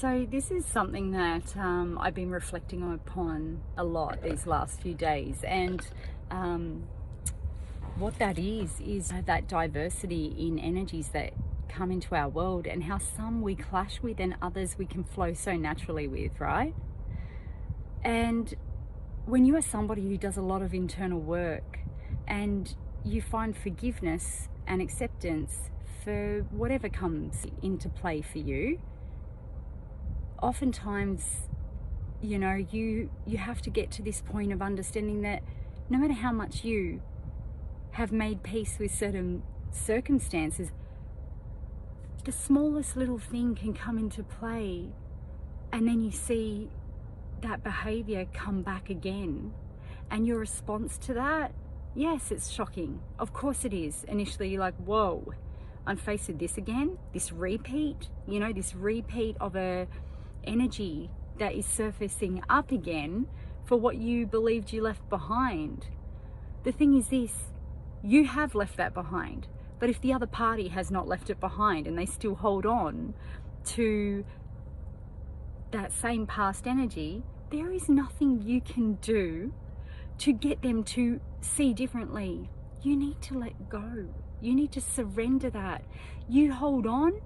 So this is something that I've been reflecting upon a lot these last few days, and what that is that diversity in energies that come into our world, and how some we clash with and others we can flow so naturally with, right? And when you are somebody who does a lot of internal work and you find forgiveness and acceptance for whatever comes into play for you, oftentimes, you have to get to this point of understanding that no matter how much you have made peace with certain circumstances, the smallest little thing can come into play, and then you see that behavior come back again, and your response to that, yes, it's shocking. Of course it is. Initially you're like, whoa, I'm faced with this again, this repeat, this repeat of a energy that is surfacing up again for what you believed you left behind. The thing is this, you have left that behind, but if the other party has not left it behind and they still hold on to that same past energy, there is nothing you can do to get them to see differently. You need to let go. You need to surrender that. You hold on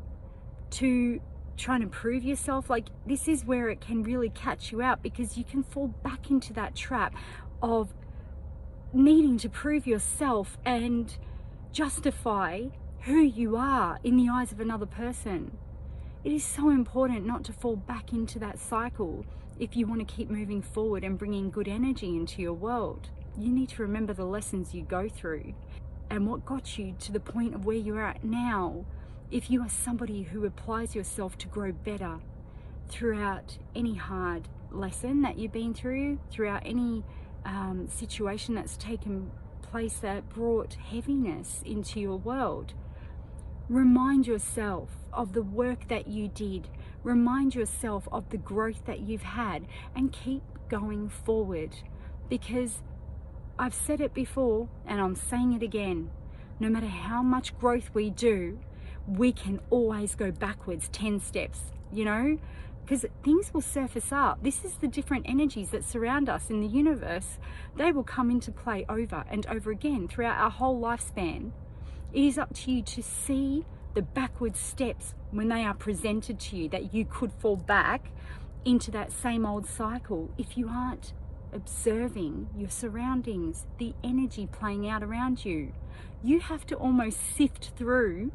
to trying to prove yourself, like this is where it can really catch you out, because you can fall back into that trap of needing to prove yourself and justify who you are in the eyes of another person. It is so important not to fall back into that cycle if you want to keep moving forward and bringing good energy into your world. You need to remember the lessons you go through and what got you to the point of where you're at now. If you are somebody who applies yourself to grow better throughout any hard lesson that you've been through, throughout any situation that's taken place that brought heaviness into your world, remind yourself of the work that you did. Remind yourself of the growth that you've had, and keep going forward. Because I've said it before and I'm saying it again, no matter how much growth we do, we can always go backwards 10 steps, because things will surface up. This is the different energies that surround us in the universe. They will come into play over and over again throughout our whole lifespan. It is up to you to see the backward steps when they are presented to you, that you could fall back into that same old cycle if you aren't observing your surroundings, the energy playing out around you. You have to almost sift through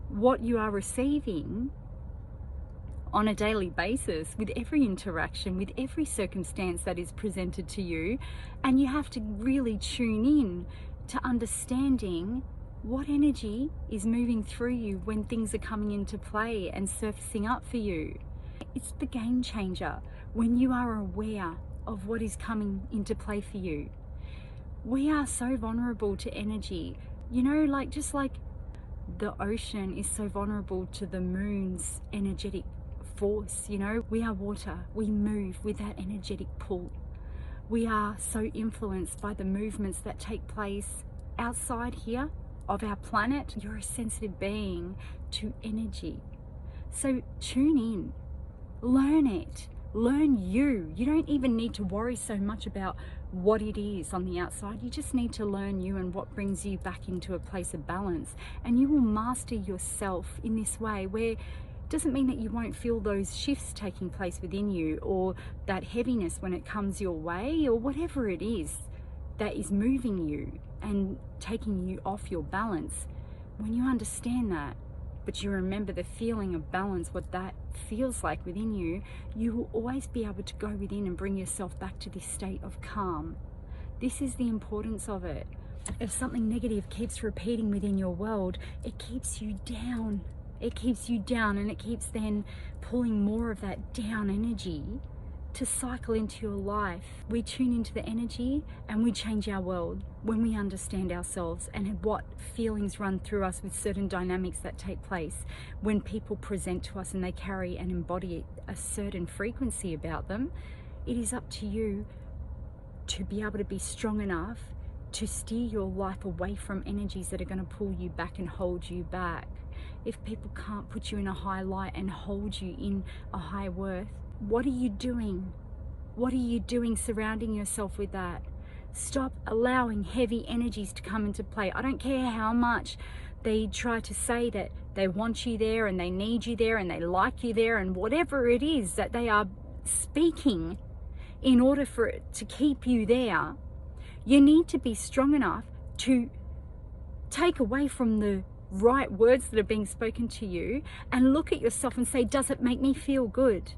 what you are receiving on a daily basis with every interaction, with every circumstance that is presented to you, and you have to really tune in to understanding what energy is moving through you when things are coming into play and surfacing up for you. It's the game changer when you are aware of what is coming into play for you. We are so vulnerable to energy, just like the ocean is so vulnerable to the moon's energetic force. We are water, we move with that energetic pull. We are so influenced by the movements that take place outside here of our planet. You're a sensitive being to energy. So tune in, learn it, learn you. You don't even need to worry so much about what it is on the outside. You just need to learn you and what brings you back into a place of balance. And you will master yourself in this way, where it doesn't mean that you won't feel those shifts taking place within you, or that heaviness when it comes your way, or whatever it is that is moving you and taking you off your balance. When you understand that, but you remember the feeling of balance, what that feels like within you, you will always be able to go within and bring yourself back to this state of calm. This is the importance of it. If something negative keeps repeating within your world, it keeps you down. It keeps you down, and it keeps then pulling more of that down energy to cycle into your life. We tune into the energy and we change our world when we understand ourselves and what feelings run through us with certain dynamics that take place when people present to us and they carry and embody a certain frequency about them. It is up to you to be able to be strong enough to steer your life away from energies that are going to pull you back and hold you back. if people can't put you in a high light and hold you in a high worth, what are you doing? What are you doing surrounding yourself with that? Stop allowing heavy energies to come into play. I don't care how much they try to say that they want you there and they need you there and they like you there, and whatever it is that they are speaking in order for it to keep you there. You need to be strong enough to take away from the right words that are being spoken to you and look at yourself and say, does it make me feel good?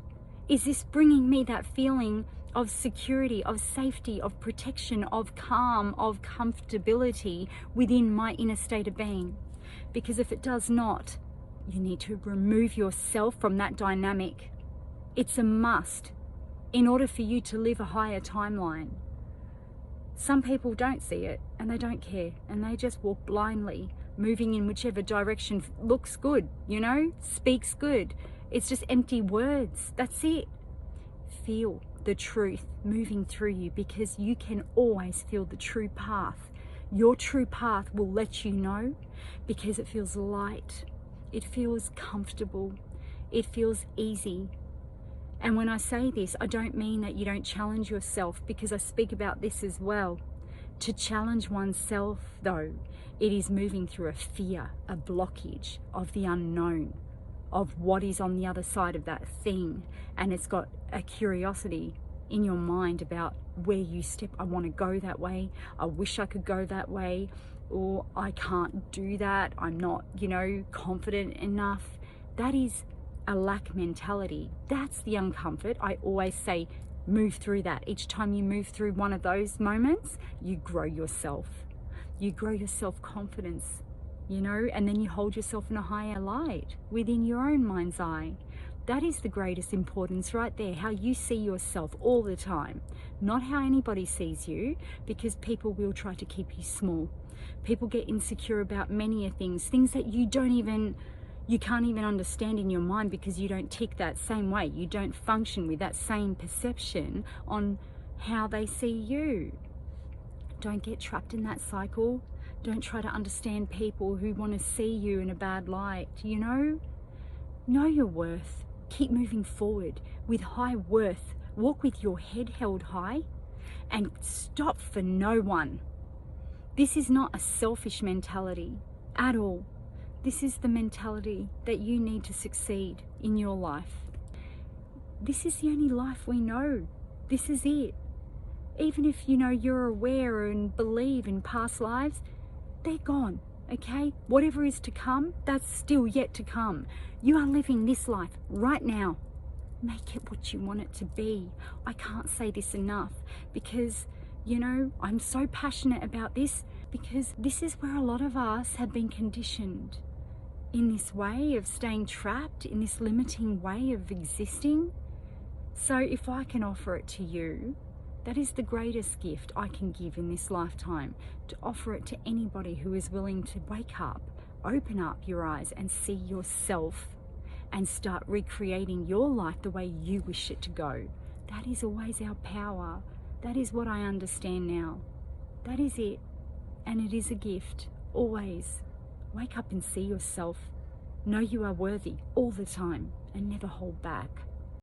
Is this bringing me that feeling of security, of safety, of protection, of calm, of comfortability within my inner state of being? Because if it does not, you need to remove yourself from that dynamic. It's a must in order for you to live a higher timeline. Some people don't see it and they don't care and they just walk blindly, moving in whichever direction looks good, you know, speaks good. It's just empty words. That's it. Feel the truth moving through you, because you can always feel the true path. Your true path will let you know, because it feels light. It feels comfortable. It feels easy. And when I say this, I don't mean that you don't challenge yourself, because I speak about this as well. To challenge oneself, though, it is moving through a fear, a blockage of the unknown, of what is on the other side of that thing. And it's got a curiosity in your mind about where you step. I want to go that way. I wish I could go that way. Or I can't do that. I'm not, you know, confident enough. That is a lack mentality. That's the uncomfort. I always say, move through that. Each time you move through one of those moments, you grow yourself. You grow your self-confidence, you know, and then you hold yourself in a higher light within your own mind's eye. That is the greatest importance right there, how you see yourself all the time, not how anybody sees you, because people will try to keep you small. People get insecure about many things that you can't even understand in your mind, because you don't tick that same way. You don't function with that same perception on how they see you. Don't get trapped in that cycle. Don't try to understand people who want to see you in a bad light, you know? Know your worth. Keep moving forward with high worth. Walk with your head held high and stop for no one. This is not a selfish mentality at all. This is the mentality that you need to succeed in your life. This is the only life we know. This is it. Even if, you know, you're aware and believe in past lives, they're gone, okay? Whatever is to come, that's still yet to come. You are living this life right now. Make it what you want it to be. I can't say this enough, because, you know, I'm so passionate about this, because this is where a lot of us have been conditioned, in this way of staying trapped, in this limiting way of existing. So if I can offer it to you, that is the greatest gift I can give in this lifetime, to offer it to anybody who is willing to wake up, open up your eyes and see yourself and start recreating your life the way you wish it to go. That is always our power. That is what I understand now. That is it. And it is a gift, always. Wake up and see yourself. Know you are worthy all the time and never hold back.